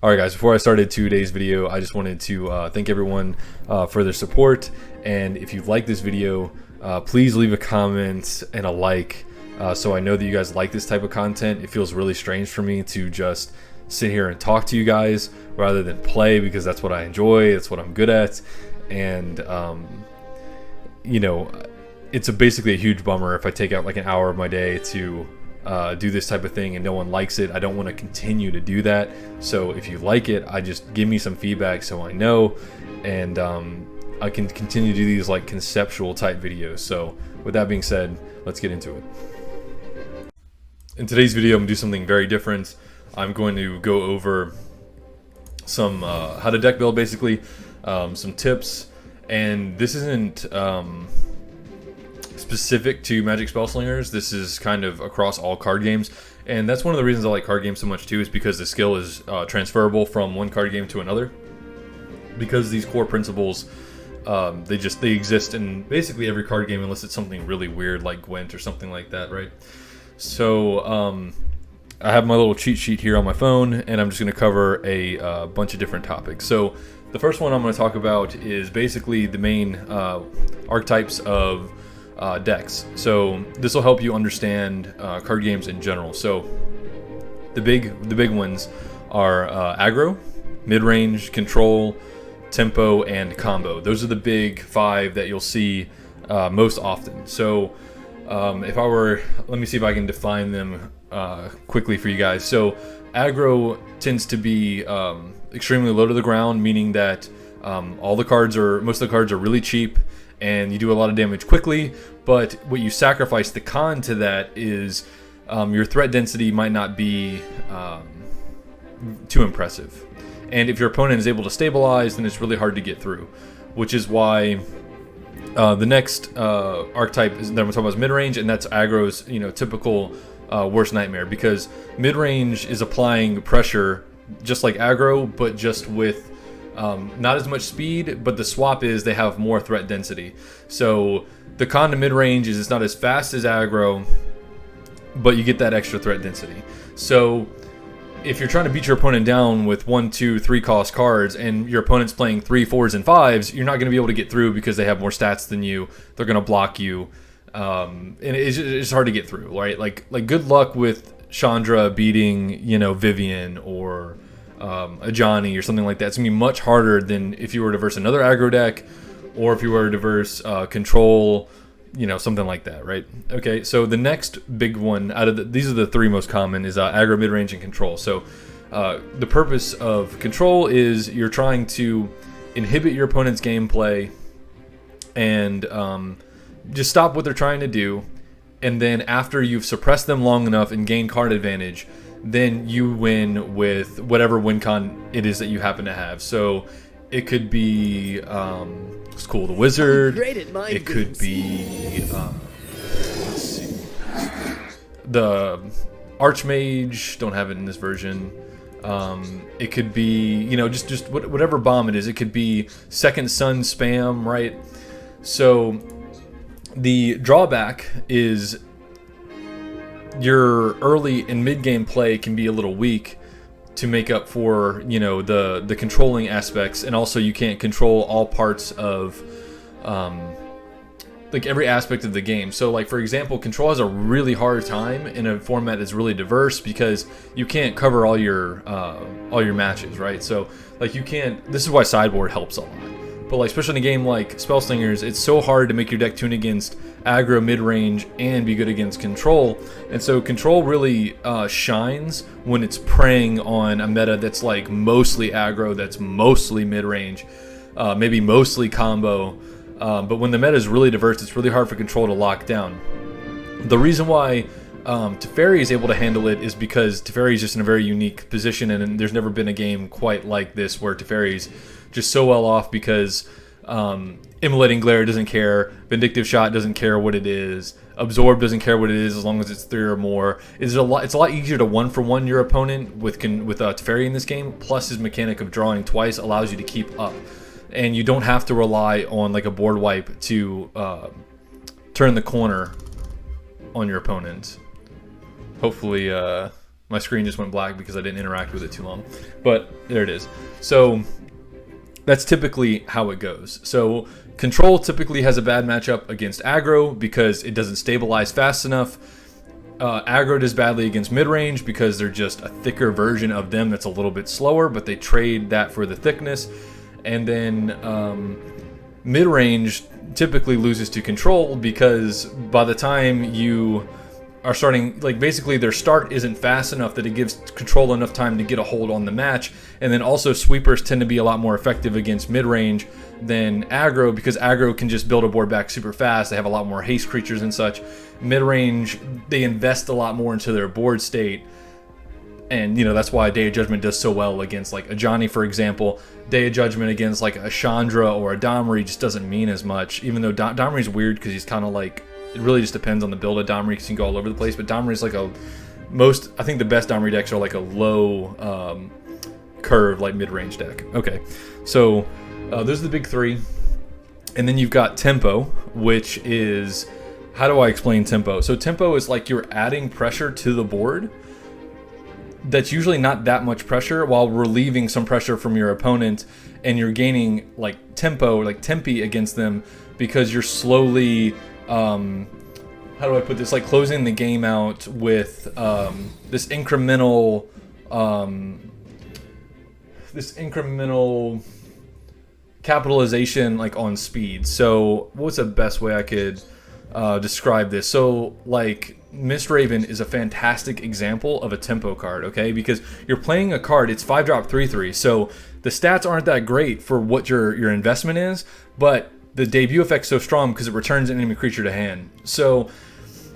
Alright guys, before I started today's video, I just wanted to thank everyone for their support, and if you like this video, please leave a comment and a like so I know that you guys like this type of content. It feels really strange for me to just sit here and talk to you guys rather than play, because that's what I enjoy, that's what I'm good at, and you know, it's basically a huge bummer if I take out like an hour of my day to do this type of thing and no one likes it. I don't want to continue to do that. So if you like it, just give me some feedback so I know, and I can continue to do these like conceptual type videos. So with that being said, let's get into it. In today's video, I'm gonna do something very different. I'm going to go over some how to deck build, basically, some tips, and this isn't specific to Magic Spellslingers. This is kind of across all card games, and that's one of the reasons I like card games so much too, is because the skill is transferable from one card game to another, because these core principles they exist in basically every card game unless it's something really weird like Gwent or something like that, right? So I have my little cheat sheet here on my phone, and I'm just going to cover a bunch of different topics. So the first one I'm going to talk about is basically the main archetypes of decks. So this will help you understand card games in general. So the big ones are aggro, mid-range, control, tempo, and combo. Those are the big five that you'll see most often. So let me see if I can define them quickly for you guys. So aggro tends to be extremely low to the ground, meaning that most of the cards are really cheap, and you do a lot of damage quickly, but what you sacrifice, the con to that, is your threat density might not be too impressive. And if your opponent is able to stabilize, then it's really hard to get through, which is why the next archetype that I'm talking about is mid-range, and that's aggro's typical worst nightmare, because mid-range is applying pressure just like aggro, but just with not as much speed, but the swap is they have more threat density. So the con to mid-range is it's not as fast as aggro, but you get that extra threat density. So if you're trying to beat your opponent down with 1, 2, 3 cost cards, and your opponent's playing 3, 4s, and 5s, you're not going to be able to get through because they have more stats than you. They're going to block you, and it's hard to get through, right? Like good luck with Chandra beating Vivian or a Johnny or something like that. It's gonna be much harder than if you were to verse another aggro deck, or if you were to verse control, something like that, right? Okay, so the next big one out of these are the three most common, is aggro, mid-range, and control. So the purpose of control is you're trying to inhibit your opponent's gameplay and just stop what they're trying to do, and then after you've suppressed them long enough and gained card advantage, then you win with whatever win con it is that you happen to have. So it could be it's cool, the wizard. It could be let's see, the archmage. Don't have it in this version. It could be just whatever bomb it is. It could be second sun spam, right? So the drawback is your early and mid-game play can be a little weak to make up for the controlling aspects, and also you can't control all parts of like every aspect of the game. So like, for example, control has a really hard time in a format that's really diverse, because you can't cover all your matches, right? So like you can't, this is why sideboard helps a lot. But like, especially in a game like Spellslingers, it's so hard to make your deck tune against aggro, mid-range, and be good against control. And so control really shines when it's preying on a meta that's like mostly aggro, that's mostly mid-range, maybe mostly combo. But when the meta is really diverse, it's really hard for control to lock down. The reason why Teferi is able to handle it is because Teferi is just in a very unique position, and there's never been a game quite like this where Teferi's just so well off, because Immolating Glare doesn't care, Vindictive Shot doesn't care what it is, Absorb doesn't care what it is as long as it's 3 or more. It's a lot easier to 1-for-1 your opponent with Teferi in this game, plus his mechanic of drawing twice allows you to keep up. And you don't have to rely on like a board wipe to turn the corner on your opponent. Hopefully My screen just went black because I didn't interact with it too long. But there it is. So that's typically how it goes. So control typically has a bad matchup against aggro because it doesn't stabilize fast enough. Aggro does badly against mid-range because they're just a thicker version of them that's a little bit slower, but they trade that for the thickness. And then mid-range typically loses to control because by the time you are starting, like basically their start isn't fast enough that it gives control enough time to get a hold on the match. And then also sweepers tend to be a lot more effective against mid-range than aggro because aggro can just build a board back super fast. They have a lot more haste creatures and such. Mid-range, they invest a lot more into their board state. And, you know, that's why Day of Judgment does so well against, like, a Johnny, for example. Day of Judgment against, like, a Chandra or a Domri just doesn't mean as much. Even though Domri's weird because he's kind of, like, it really just depends on the build of Domri because he can go all over the place. But Domri's, like, I think the best Domri decks are, like, a low curve, like, mid-range deck. Okay, so those are the big three. And then you've got Tempo, which is... How do I explain Tempo? So Tempo is like you're adding pressure to the board that's usually not that much pressure while relieving some pressure from your opponent, and you're gaining like tempo, like tempi against them because you're slowly, how do I put this, like closing the game out with this incremental capitalization like on speed. So what's the best way I could describe this? So like Mistraven is a fantastic example of a tempo card, okay? Because you're playing a card, it's 5-drop 3/3, so the stats aren't that great for what your investment is, but the debut effect's so strong because it returns an enemy creature to hand. So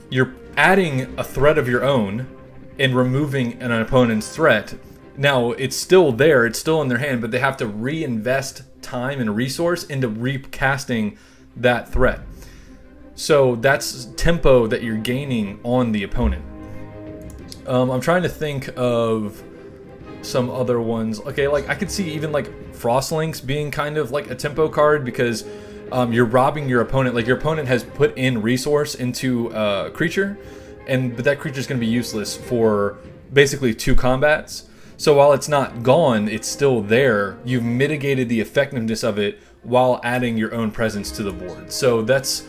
you're adding a threat of your own and removing an opponent's threat. Now it's still there, it's still in their hand, but they have to reinvest time and resource into recasting that threat. So that's tempo that you're gaining on the opponent. I'm trying to think of some other ones. Okay, like I could see even like Frostlinks being kind of like a tempo card because you're robbing your opponent. Like your opponent has put in resource into a creature, but that creature is going to be useless for basically 2 combats. So while it's not gone, it's still there. You've mitigated the effectiveness of it while adding your own presence to the board. So that's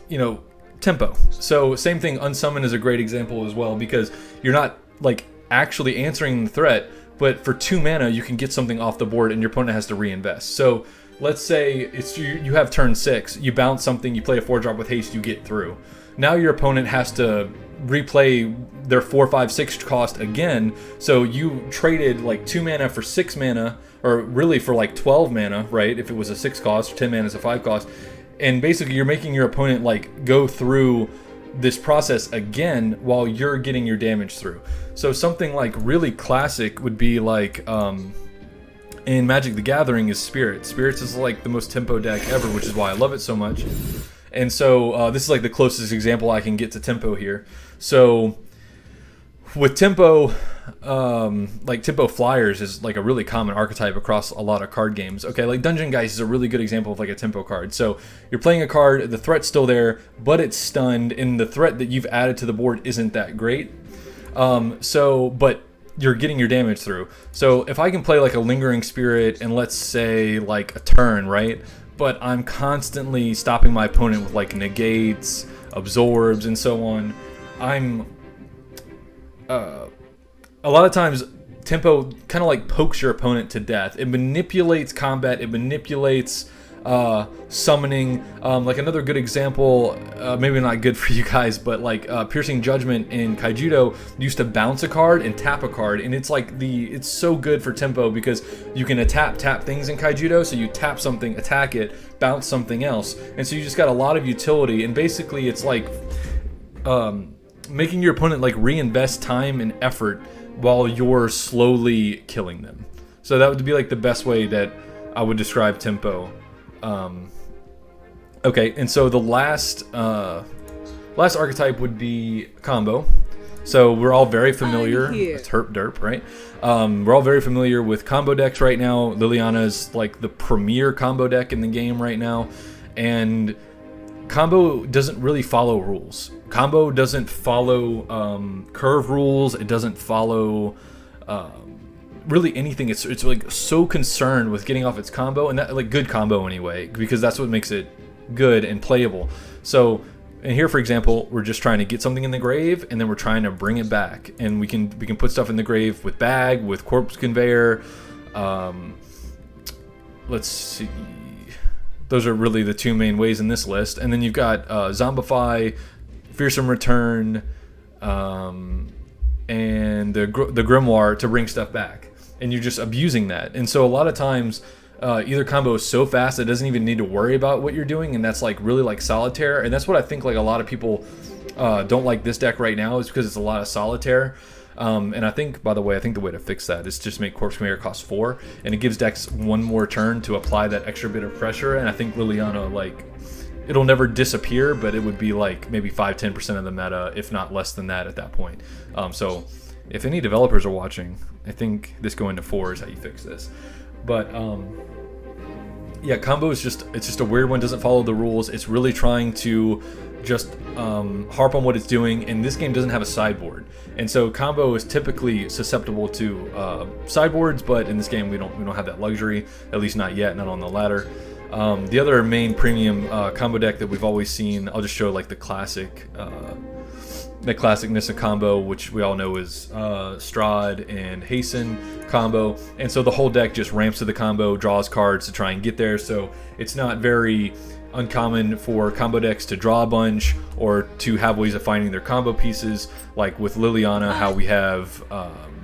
you know, tempo. So same thing, Unsummon is a great example as well because you're not like actually answering the threat, but for 2 mana you can get something off the board and your opponent has to reinvest. So let's say it's you have turn 6, you bounce something, you play a 4-drop with haste, you get through. Now your opponent has to replay their 4, 5, 6 cost again, so you traded like 2 mana for 6 mana, or really for like 12 mana, right? If it was a 6 cost, 10 mana is a 5 cost. And basically you're making your opponent like go through this process again while you're getting your damage through. So something like really classic would be like in Magic the Gathering is Spirits. Spirits is like the most tempo deck ever, which is why I love it so much. And so this is like the closest example I can get to tempo here. So with tempo, like tempo flyers is like a really common archetype across a lot of card games. Okay, like Dungeon Geist is a really good example of like a tempo card. So you're playing a card, the threat's still there, but it's stunned, and the threat that you've added to the board isn't that great. But you're getting your damage through. So if I can play like a Lingering Spirit and let's say like a turn, right? But I'm constantly stopping my opponent with like negates, absorbs, and so on. A lot of times tempo kind of like pokes your opponent to death. It manipulates combat, it manipulates summoning. Like another good example, maybe not good for you guys, but like Piercing Judgment in Kaijudo used to bounce a card and tap a card, and it's like it's so good for tempo because you can tap things in Kaijudo. So you tap something, attack it, bounce something else, and so you just got a lot of utility. And basically it's like making your opponent like reinvest time and effort while you're slowly killing them. So that would be like the best way that I would describe tempo. Okay, and so the last archetype would be combo. So we're all very familiar. It's Herp Derp, right? We're all very familiar with combo decks right now. Liliana is like the premier combo deck in the game right now, and combo doesn't really follow rules. Combo doesn't follow curve rules. It doesn't follow really anything. It's like so concerned with getting off its combo, and that like good combo anyway, because that's what makes it good and playable. So, and here for example, we're just trying to get something in the grave, and then we're trying to bring it back, and we can put stuff in the grave with bag, with corpse conveyor. Let's see. Those are really the two main ways in this list. And then you've got Zombify, Fearsome Return, and the Grimoire to bring stuff back. And you're just abusing that. And so a lot of times, either combo is so fast it doesn't even need to worry about what you're doing, and that's like really like solitaire. And that's what I think like a lot of people don't like this deck right now, is because it's a lot of solitaire. And I think, by the way, the way to fix that is just make Corpse Conveyor cost 4, and it gives decks one more turn to apply that extra bit of pressure. And I think Liliana, like, it'll never disappear, but it would be like maybe 5-10% of the meta, if not less than that at that point. So if any developers are watching, I think this going to 4 is how you fix this. But yeah, combo is just a weird one. Doesn't follow the rules. It's really trying to just harp on what it's doing, and this game doesn't have a sideboard, and so combo is typically susceptible to sideboards, but in this game we don't have that luxury, at least not yet, not on the ladder. The other main premium combo deck that we've always seen, I'll just show like the classic Nissa combo, which we all know is Strahd and Hasten combo, and so the whole deck just ramps to the combo, draws cards to try and get there. So it's not very uncommon for combo decks to draw a bunch or to have ways of finding their combo pieces, like with Liliana, how we have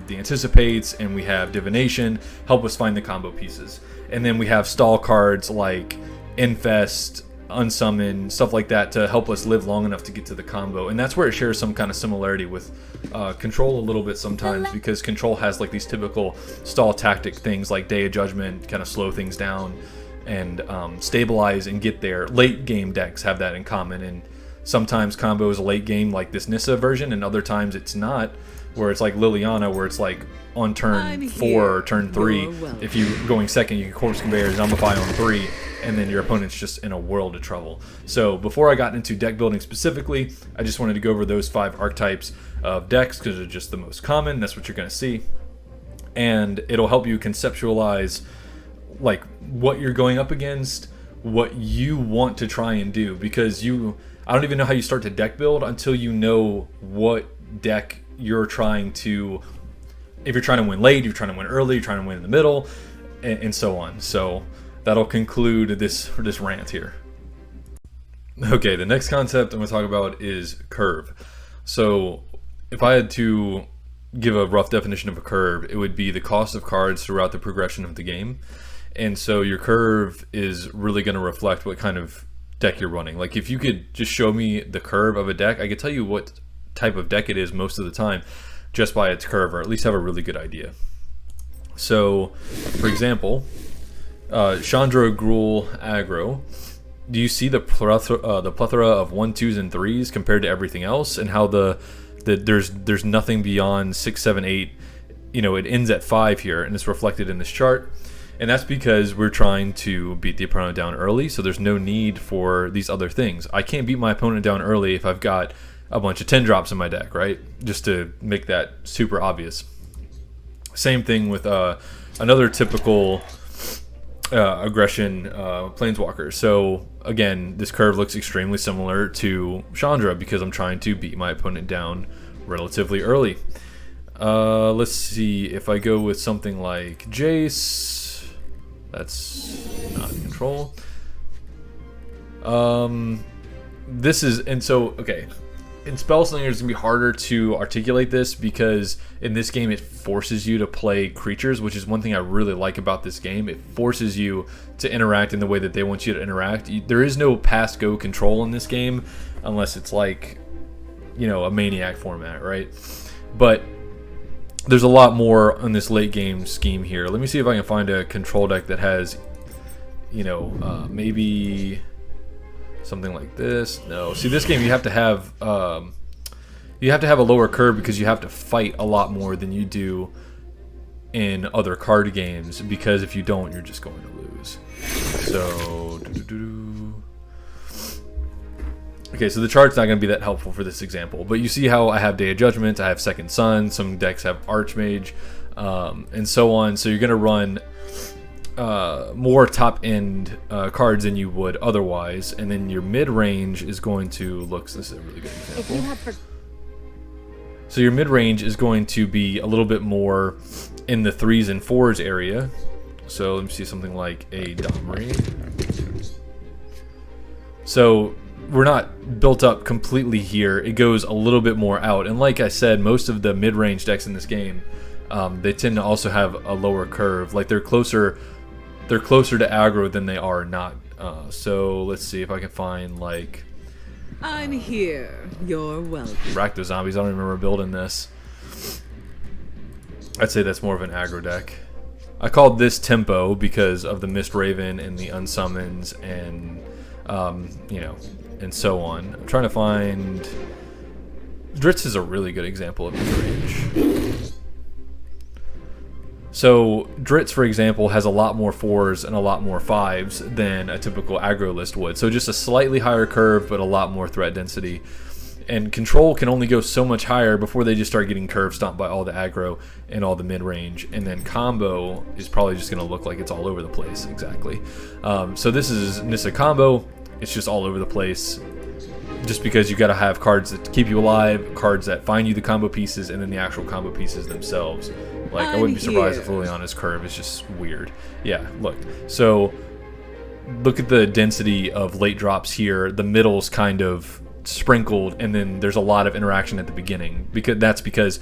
the Anticipates and we have Divination help us find the combo pieces, and then we have stall cards like Infest, Unsummon, stuff like that to help us live long enough to get to the combo. And that's where it shares some kind of similarity with Control a little bit sometimes, because Control has like these typical stall tactic things like Day of Judgment, kind of slow things down and stabilize and get there. Late game decks have that in common, and sometimes combo is a late game like this Nissa version, and other times it's not, where it's like Liliana, where it's like on turn 4 or turn 3, if you're going second, you can Corpse Conveyor, Zombify on 3, and then your opponent's just in a world of trouble. So before I got into deck building specifically, I just wanted to go over those 5 archetypes of decks because they're just the most common. That's what you're going to see, and it'll help you conceptualize like what you're going up against, what you want to try and do, because I don't even know how you start to deck build until you know what deck you're trying to, if you're trying to win late, you're trying to win early, you're trying to win in the middle, and so on. So that'll conclude this rant here. Okay, the next concept I'm going to talk about is curve. So if I had to give a rough definition of a curve, it would be the cost of cards throughout the progression of the game. And so your curve is really going to reflect what kind of deck you're running. Like if you could just show me the curve of a deck, I could tell you what type of deck it is most of the time just by its curve, or at least have a really good idea. So for example, Chandra Gruul aggro, do you see the plethora of 1, 2s, and 3s compared to everything else, and how there's nothing beyond 6, 7, 8, it ends at 5 here, and it's reflected in this chart. And that's because we're trying to beat the opponent down early, so there's no need for these other things. I can't beat my opponent down early if I've got a bunch of 10 drops in my deck, right? Just to make that super obvious. Same thing with another typical aggression Planeswalker. So again, this curve looks extremely similar to Chandra because I'm trying to beat my opponent down relatively early. Let's see, if I go with something like Jace, that's not Control. This is, and so, okay, in Spellslingers it's going to be harder to articulate this because in this game it forces you to play creatures, which is one thing I really like about this game. It forces you to interact in the way that they want you to interact. There is no pass-go control in this game unless it's like, a Maniac format, right? But there's a lot more on this late game scheme here. Let me see if I can find a control deck that has, maybe something like this. No, see, this game you have to have a lower curve because you have to fight a lot more than you do in other card games, because if you don't, you're just going to lose. So Okay, so the chart's not going to be that helpful for this example, but you see how I have Day of Judgment, I have Second Son, some decks have Archmage, and so on. So you're going to run more top-end cards than you would otherwise, and then your mid-range is going to look. This is a really good example. So your mid-range is going to be a little bit more in the 3s and 4s area. So let me see something like a Domri. So we're not built up completely here. It goes a little bit more out, and like I said, most of the mid-range decks in this game, they tend to also have a lower curve. Like they're closer to aggro than they are not. So let's see if I can find like. I'm here. You're welcome. Rakdos Zombies. I don't remember building this. I'd say that's more of an aggro deck. I called this Tempo because of the Mist Raven and the Unsummons and you know, and so on. I'm trying to find. Dritz is a really good example of mid-range. So Dritz, for example, has a lot more 4s and a lot more 5s than a typical aggro list would. So just a slightly higher curve, but a lot more threat density. And control can only go so much higher before they just start getting curve stomped by all the aggro and all the mid-range. And then combo is probably just going to look like it's all over the place, exactly. So this is Nissa combo. It's just all over the place. Just because you got to have cards that keep you alive, cards that find you the combo pieces, and then the actual combo pieces themselves. Like, I wouldn't be surprised if Liliana's curve is just weird. Yeah, look. So, look at the density of late drops here. The middle's kind of sprinkled, and then there's a lot of interaction at the beginning. Because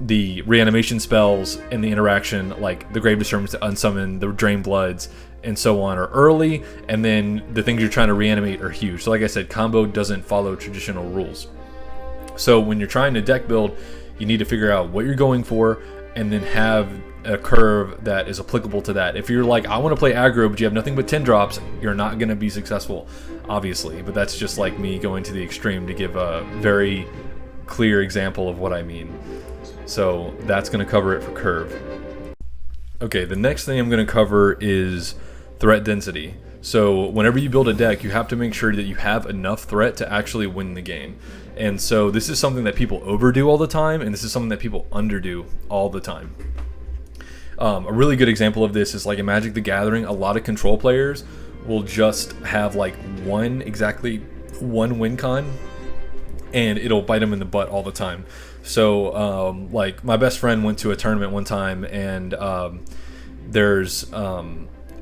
the reanimation spells and the interaction, like the Grave Disturbance to unsummon, the Drain Bloods, and so on, are early, and then the things you're trying to reanimate are huge. So like I said, combo doesn't follow traditional rules. So when you're trying to deck build, you need to figure out what you're going for, and then have a curve that is applicable to that. If you're like, I want to play aggro, but you have nothing but 10 drops, you're not going to be successful, obviously. But that's just like me going to the extreme to give a very clear example of what I mean. So that's going to cover it for curve. Okay, the next thing I'm going to cover is threat density. So whenever you build a deck, you have to make sure that you have enough threat to actually win the game. And so this is something that people overdo all the time, and this is something that people underdo all the time. A really good example of this is like in Magic the Gathering, a lot of control players will just have like exactly one win con, and it'll bite them in the butt all the time. So like my best friend went to a tournament one time, and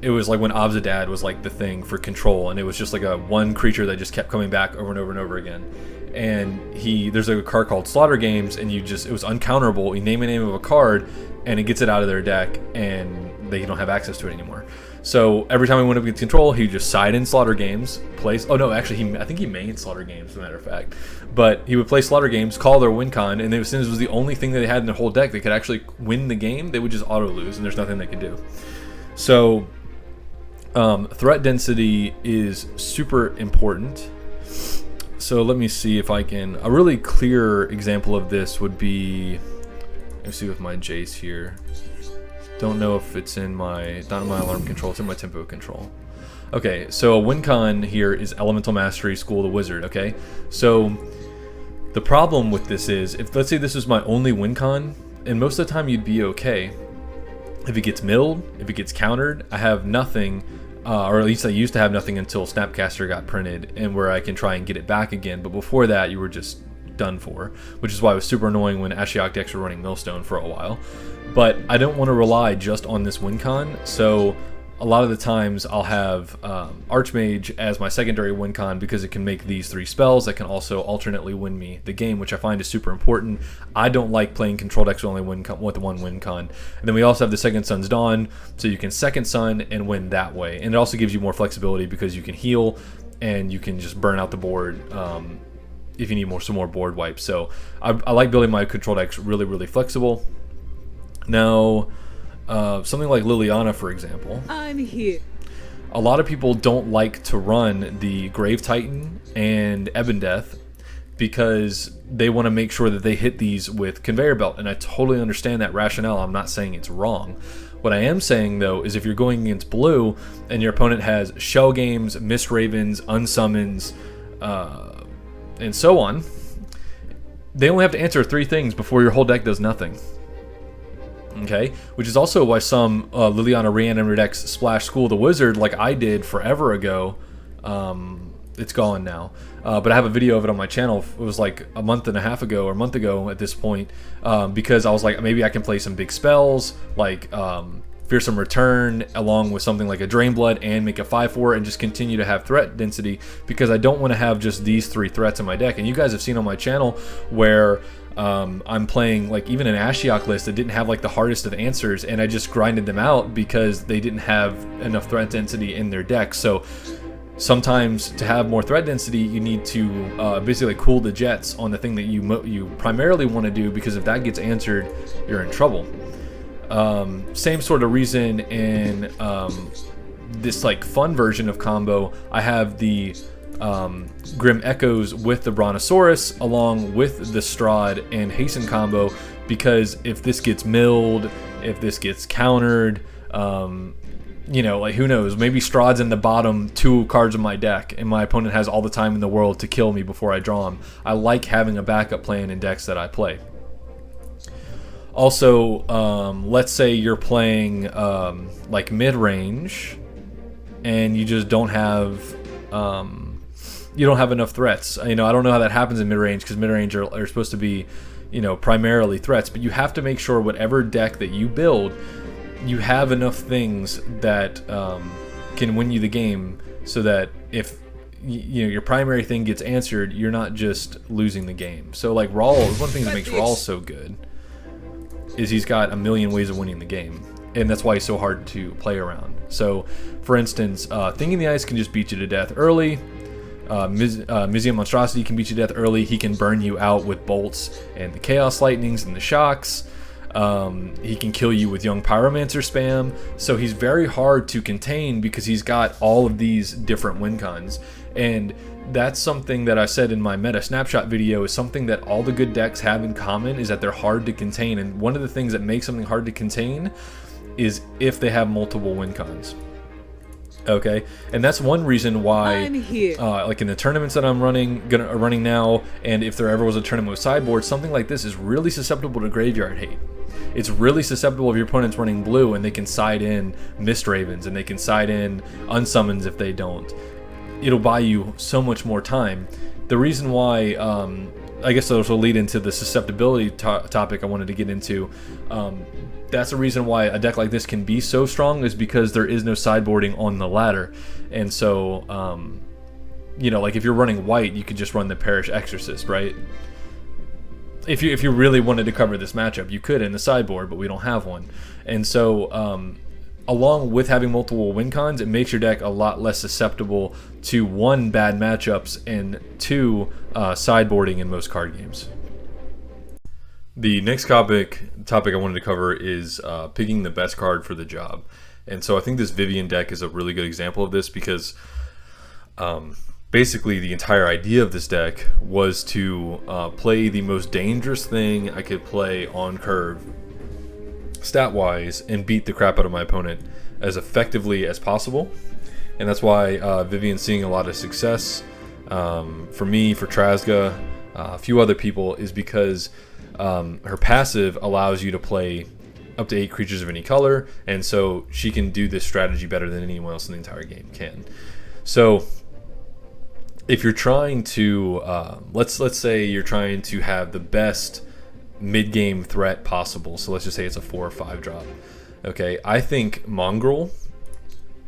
it was like when Obzadad was like the thing for control, and it was just like a one creature that just kept coming back over and over and over again. And there's a card called Slaughter Games, and it was uncounterable. You name a name of a card, and it gets it out of their deck, and they don't have access to it anymore. So every time he went up against control, he just side in Slaughter Games, I think he mained Slaughter Games, as a matter of fact. But he would play Slaughter Games, call their win con, and as soon as it was the only thing that they had in their whole deck, they could actually win the game, they would just auto lose, and there's nothing they could do. So threat density is super important. So let me see if I can. A really clear example of this would be. Let me see with my Jace here. Don't know if it's not in my alarm control. It's in my tempo control. Okay, so a win con here is Elemental Mastery, School of the Wizard. Okay, so the problem with this is, if let's say this is my only win con, and most of the time you'd be okay. If it gets milled, if it gets countered, I have nothing. Or at least I used to have nothing until Snapcaster got printed, and where I can try and get it back again. But before that, you were just done for, which is why it was super annoying when Ashiok decks were running Millstone for a while. But I don't want to rely just on this win con, so a lot of the times I'll have Archmage as my secondary win con, because it can make these 3 spells that can also alternately win me the game, which I find is super important. I don't like playing control decks with only with one win con. And then we also have the Second Sun's Dawn, so you can Second Sun and win that way. And it also gives you more flexibility because you can heal and you can just burn out the board if you need some more board wipes. So I like building my control decks really, really flexible. Now, something like Liliana, for example. I'm here. A lot of people don't like to run the Grave Titan and Ebon Death because they want to make sure that they hit these with Conveyor Belt, and I totally understand that rationale. I'm not saying it's wrong. What I am saying, though, is if you're going against blue and your opponent has Shell Games, Mist Ravens, Unsummons, and so on. They only have to answer 3 things before your whole deck does nothing. Okay, which is also why some Liliana Reanimator decks splash School of the Wizard like I did forever ago. It's gone now, but I have a video of it on my channel. It was like a month and a half ago or a month ago at this point, because I was like, maybe I can play some big spells like Fearsome Return along with something like a Drain Blood and make a 5/4 and just continue to have threat density, because I don't want to have just these 3 threats in my deck. And you guys have seen on my channel where I'm playing like even an Ashiok list that didn't have like the hardest of answers, and I just grinded them out because they didn't have enough threat density in their deck. So sometimes to have more threat density, you need to basically cool the jets on the thing that you primarily want to do, because if that gets answered, you're in trouble. Same sort of reason in this like fun version of combo. I have the Grim Echoes with the Brontosaurus along with the Strahd and Hasten combo, because if this gets milled, if this gets countered, you know, like who knows, maybe Strahd's in the bottom 2 cards of my deck and my opponent has all the time in the world to kill me before I draw him. I like having a backup plan in decks that I play. Also, let's say you're playing like mid-range and you just don't have enough threats. You know, I don't know how that happens in mid-range, because mid-range are supposed to be, you know, primarily threats, but you have to make sure whatever deck that you build, you have enough things that can win you the game, so that if you know your primary thing gets answered, you're not just losing the game. So like Rawl, one of the things that makes Rawl so good is he's got a million ways of winning the game, and that's why he's so hard to play around. So for instance, Thing in the Ice can just beat you to death early. Mizium Monstrosity can beat you to death early. He can burn you out with bolts and the Chaos Lightnings and the shocks. He can kill you with Young Pyromancer spam. So he's very hard to contain because he's got all of these different win cons. And that's something that I said in my meta snapshot video, is something that all the good decks have in common, is that they're hard to contain. And one of the things that makes something hard to contain is if they have multiple win cons. Okay, and that's one reason why, like in the tournaments that I'm running now, and if there ever was a tournament with sideboard, something like this is really susceptible to graveyard hate. It's really susceptible if your opponent's running blue and they can side in Mist Ravens and they can side in Unsummons if they don't. It'll buy you so much more time. The reason why, I guess this will lead into the susceptibility topic I wanted to get into. That's the reason why a deck like this can be so strong, is because there is no sideboarding on the ladder. And so, you know, like if you're running white, you could just run the Parish Exorcist, right? If you really wanted to cover this matchup, you could in the sideboard, but we don't have one. And so, along with having multiple win cons, it makes your deck a lot less susceptible to 1, bad matchups, and 2, sideboarding in most card games. The next topic I wanted to cover is picking the best card for the job. And so I think this Vivian deck is a really good example of this, because basically the entire idea of this deck was to play the most dangerous thing I could play on curve, stat-wise, and beat the crap out of my opponent as effectively as possible. And that's why Vivian's seeing a lot of success. For me, for Trazga, a few other people, is because her passive allows you to play up to 8 creatures of any color, and so she can do this strategy better than anyone else in the entire game can. So if you're trying to, let's say you're trying to have the best mid-game threat possible, so let's just say it's a 4 or 5 drop. Okay, I think Mongrel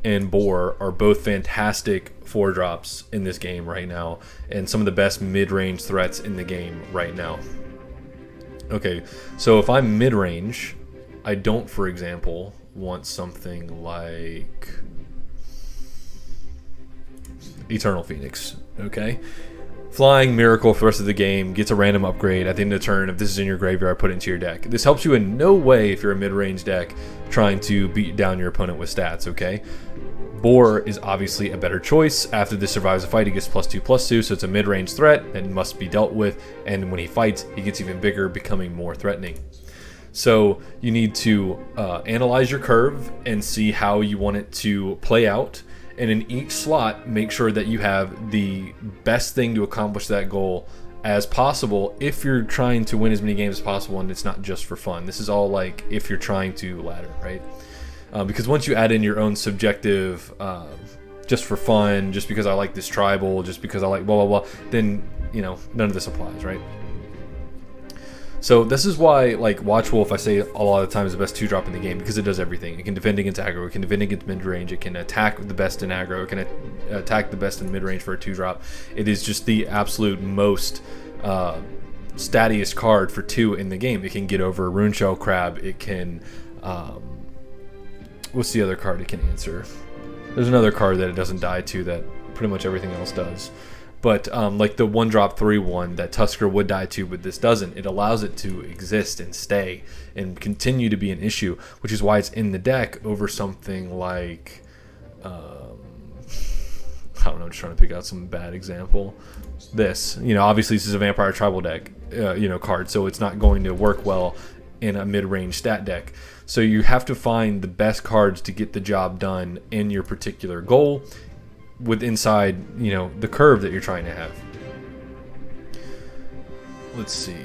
and Boar are both fantastic 4 drops in this game right now, and some of the best mid-range threats in the game right now. Okay, so if I'm mid-range, I don't, for example, want something like Eternal Phoenix, okay? Flying Miracle for the rest of the game, gets a random upgrade at the end of the turn. If this is in your graveyard, put it into your deck. This helps you in no way if you're a mid-range deck trying to beat down your opponent with stats, okay? Boar is obviously a better choice. After this survives a fight, he gets +2/+2, so it's a mid-range threat and must be dealt with. And when he fights, he gets even bigger, becoming more threatening. So you need to analyze your curve and see how you want it to play out, And in each slot, make sure that you have the best thing to accomplish that goal as possible if you're trying to win as many games as possible, and it's not just for fun. This is all like if you're trying to ladder, right? Because once you add in your own subjective, just for fun, just because I like this tribal, just because I like blah, blah, blah, then, you know, none of this applies, right? So this is why, like, Watch Wolf, I say a lot of the time, is the best 2-drop in the game, because it does everything. It can defend against aggro, it can defend against mid-range, it can attack the best in aggro, it can attack the best in mid-range for a 2-drop. It is just the absolute most stattiest card for 2 in the game. It can get over Rune Shell Crab, it can... what's the other card it can answer? There's another card that it doesn't die to that pretty much everything else does. But like the 1-drop 3/1 that Tusker would die to, but this doesn't. It allows it to exist and stay and continue to be an issue, which is why it's in the deck over something like, I don't know, just trying to pick out some bad example. This, you know, obviously this is a Vampire Tribal deck, you know, card, so it's not going to work well in a mid-range stat deck. So you have to find the best cards to get the job done in your particular goal, with inside, you know, the curve that you're trying to have. Let's see.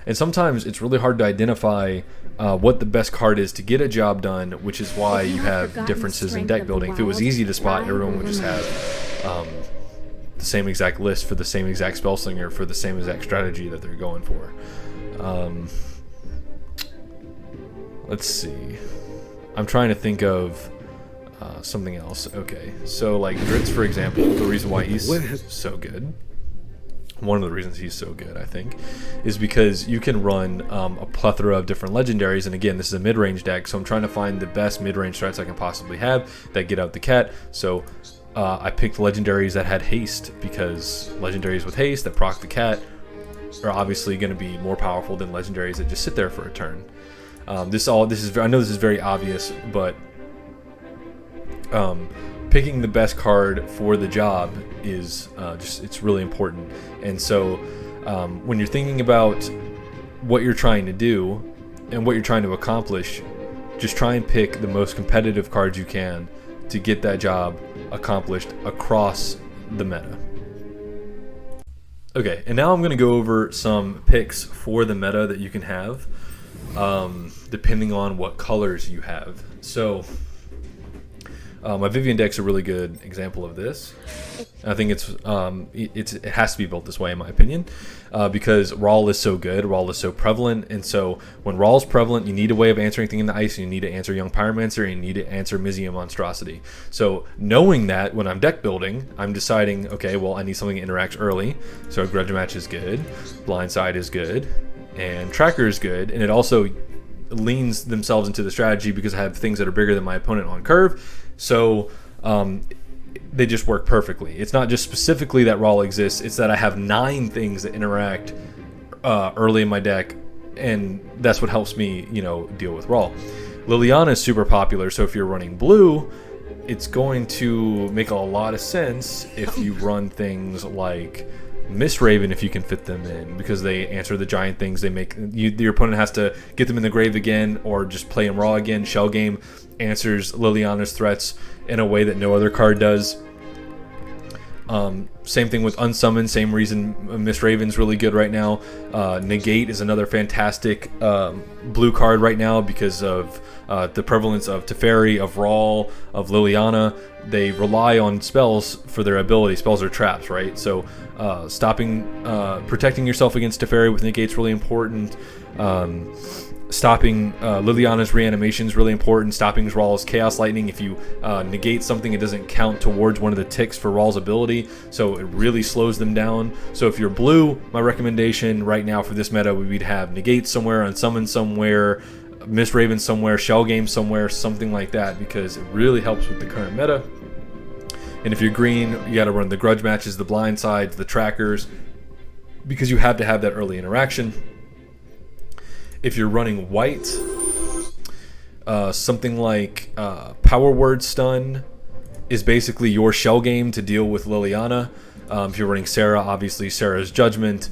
And sometimes it's really hard to identify what the best card is to get a job done, which is why you have differences in deck building. If it was easy to spot, everyone would just have the same exact list for the same exact Spellslinger for the same exact strategy that they're going for. Let's see. I'm trying to think of something else. Okay, so like Dritz, for example, the reason why he's so good, one of the reasons he's so good, I think, is because you can run a plethora of different legendaries. And again, this is a mid-range deck, so I'm trying to find the best mid-range strats I can possibly have that get out the cat. So I picked legendaries that had haste, because legendaries with haste that proc the cat are obviously going to be more powerful than legendaries that just sit there for a turn. I know this is very obvious, but picking the best card for the job is it's really important. And so when you're thinking about what you're trying to do and what you're trying to accomplish, just try and pick the most competitive cards you can to get that job accomplished across the meta. Okay, and now I'm going to go over some picks for the meta that you can have depending on what colors you have. So my Vivian deck's a really good example of this. I think it has to be built this way, in my opinion, because Rawl is so good, Rawl is so prevalent, and so when Rawl's prevalent, you need a way of answering anything in the ice, and you need to answer Young Pyromancer, and you need to answer Mizzium Monstrosity. So knowing that, when I'm deck building, I'm deciding, okay, well, I need something that interacts early, so Grudge Match is good, Blindside is good, and Tracker is good, and it also leans themselves into the strategy because I have things that are bigger than my opponent on curve. So they just work perfectly. It's not just specifically that Rawl exists, it's that I have 9 things that interact early in my deck, and that's what helps me, you know, deal with Rawl. Liliana is super popular, so if you're running blue, it's going to make a lot of sense if you run things like Miss Raven, if you can fit them in, because they answer the giant things. They make your opponent has to get them in the grave again, or just play them raw again. Shell Game answers Liliana's threats in a way that no other card does. Same thing with Unsummon, same reason Miss Raven's really good right now. Negate is another fantastic blue card right now because of the prevalence of Teferi, of Rawl, of Liliana. They rely on spells for their ability. Spells are traps, right? So protecting yourself against Teferi with Negate is really important. Stopping Liliana's reanimation is really important. Stopping Rawl's Chaos Lightning. If you negate something, it doesn't count towards one of the ticks for Rawl's ability, so it really slows them down. So if you're blue, my recommendation right now for this meta would be to have Negate somewhere, Unsummon somewhere, Miss Raven somewhere, Shell Game somewhere, something like that, because it really helps with the current meta. And if you're green, you got to run the Grudge Matches, the Blindsides, the Trackers, because you have to have that early interaction. If you're running white, something like Power Word Stun is basically your Shell Game to deal with Liliana. If you're running Sarah, obviously Sarah's Judgment.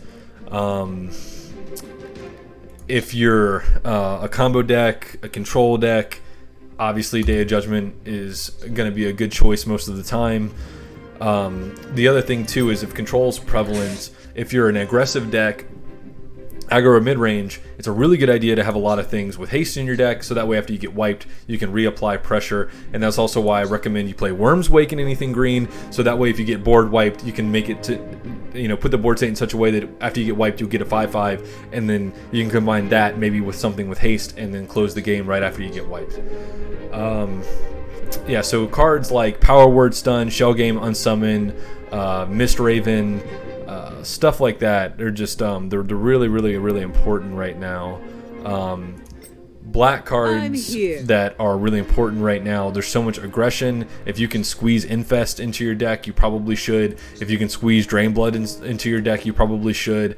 If you're a combo deck, a control deck, Obviously, Day of Judgment is going to be a good choice most of the time. The other thing too is if control's prevalent, if you're an aggressive deck, aggro or mid-range, it's a really good idea to have a lot of things with haste in your deck, so that way after you get wiped, you can reapply pressure. And that's also why I recommend you play Worm's Wake in anything green, so that way if you get board wiped, you can make it to, you know, put the board state in such a way that after you get wiped, you'll get a 5/5, and then you can combine that maybe with something with haste, and then close the game right after you get wiped. Yeah, so cards like Power Word Stun, Shell Game Unsummon, Mist Raven, stuff like that, they're just they're really important right now. Black cards that are really important right now, there's so much aggression. If you can squeeze Infest into your deck, you probably should. If you can squeeze Drainblood into your deck, you probably should.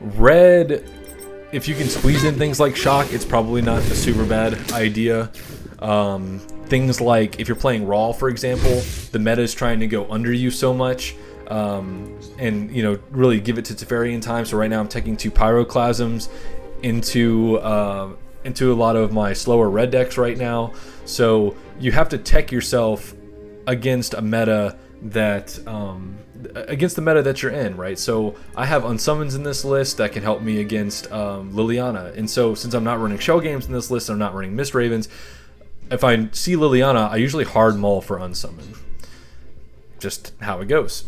Red, if you can squeeze in things like Shock, it's probably not a super bad idea. Things like if you're playing Raw, for example, the meta is trying to go under you so much, and you know, really give it to Teferi in time. So right now I'm taking 2 Pyroclasms into a lot of my slower red decks right now. So you have to tech yourself against a meta that against the meta that you're in, right? So I have Unsummons in this list that can help me against Liliana, and so since I'm not running Shell Games in this list, I'm not running Mist Ravens. If I see Liliana, I usually hard mull for Unsummon. Just how it goes.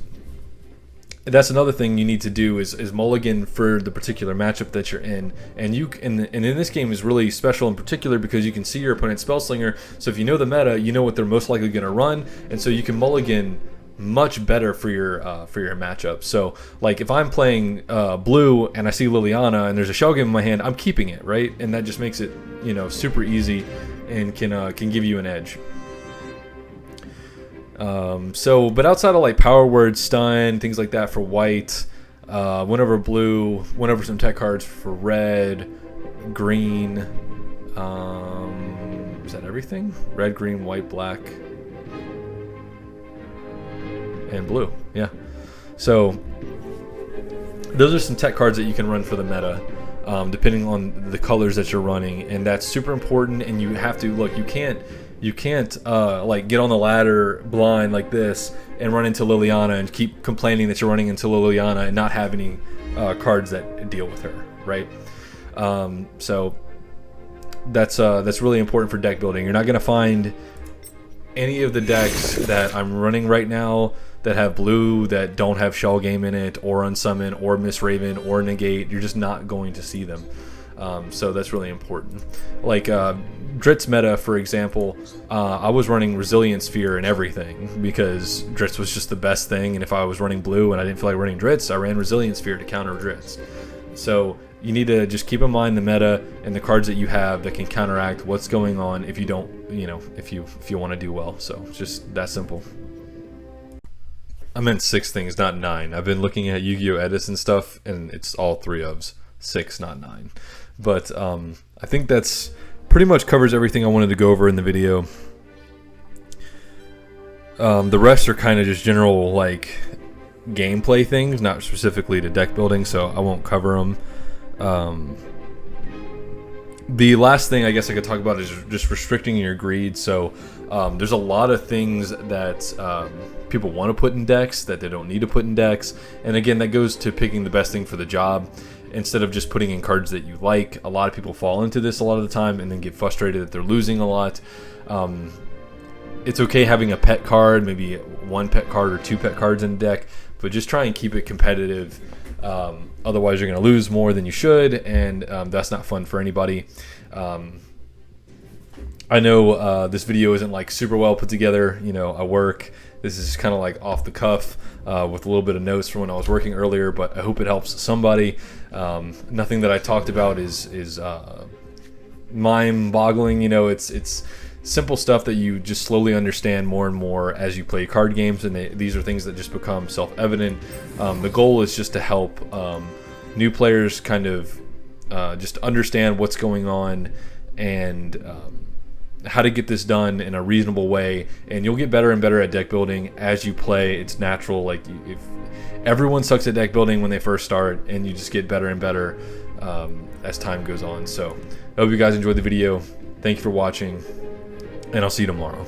And that's another thing you need to do is mulligan for the particular matchup that you're in. And in this game is really special in particular because you can see your opponent's Spellslinger. So if you know the meta, you know what they're most likely going to run, and so you can mulligan much better for your matchup. So like if I'm playing blue and I see Liliana and there's a Shell Game in my hand, I'm keeping it, right? And that just makes it, you know, super easy and can give you an edge. But outside of like Power Word, Stun, things like that for white, went over blue, went over some tech cards for red, green. Is that everything? Red, green, white, black, and blue. Yeah. So those are some tech cards that you can run for the meta, depending on the colors that you're running, and that's super important. And you have to look. You can't like get on the ladder blind like this and run into Liliana and keep complaining that you're running into Liliana and not have any cards that deal with her, right? So that's really important for deck building. You're not gonna find any of the decks that I'm running right now that have blue that don't have Shell Game in it, or Unsummon, or Miss Raven, or Negate. You're just not going to see them. So that's really important. Like Dritz meta, for example, I was running Resilient Sphere and everything because Dritz was just the best thing, and if I was running blue and I didn't feel like running Dritz, I ran Resilient Sphere to counter Dritz. So you need to just keep in mind the meta and the cards that you have that can counteract what's going on if you don't, you know, if you want to do well. So it's just that simple. I meant 6 things, not 9. I've been looking at Yu-Gi-Oh! Edits and stuff, and it's all 3 ofs. 6, not 9. But I think that's pretty much covers everything I wanted to go over in the video. The rest are kind of just general like gameplay things, not specifically to deck building, so I won't cover them. The last thing I guess I could talk about is just restricting your greed. So there's a lot of things that people want to put in decks that they don't need to put in decks, and again that goes to picking the best thing for the job instead of just putting in cards that you like. A lot of people fall into this a lot of the time and then get frustrated that they're losing a lot. It's okay having a pet card, maybe 1 pet card or 2 pet cards in the deck, but just try and keep it competitive. Otherwise you're going to lose more than you should, and that's not fun for anybody. I know this video isn't like super well put together, you know, I work. This is kind of like off the cuff with a little bit of notes from when I was working earlier, but I hope it helps somebody. Nothing that I talked about is mind-boggling, you know, it's simple stuff that you just slowly understand more and more as you play card games, and these are things that just become self-evident. The goal is just to help new players kind of just understand what's going on and how to get this done in a reasonable way, and you'll get better and better at deck building as you play. It's natural. Like, if everyone sucks at deck building when they first start, and you just get better and better as time goes on. So I hope you guys enjoyed the video. Thank you for watching, and I'll see you tomorrow.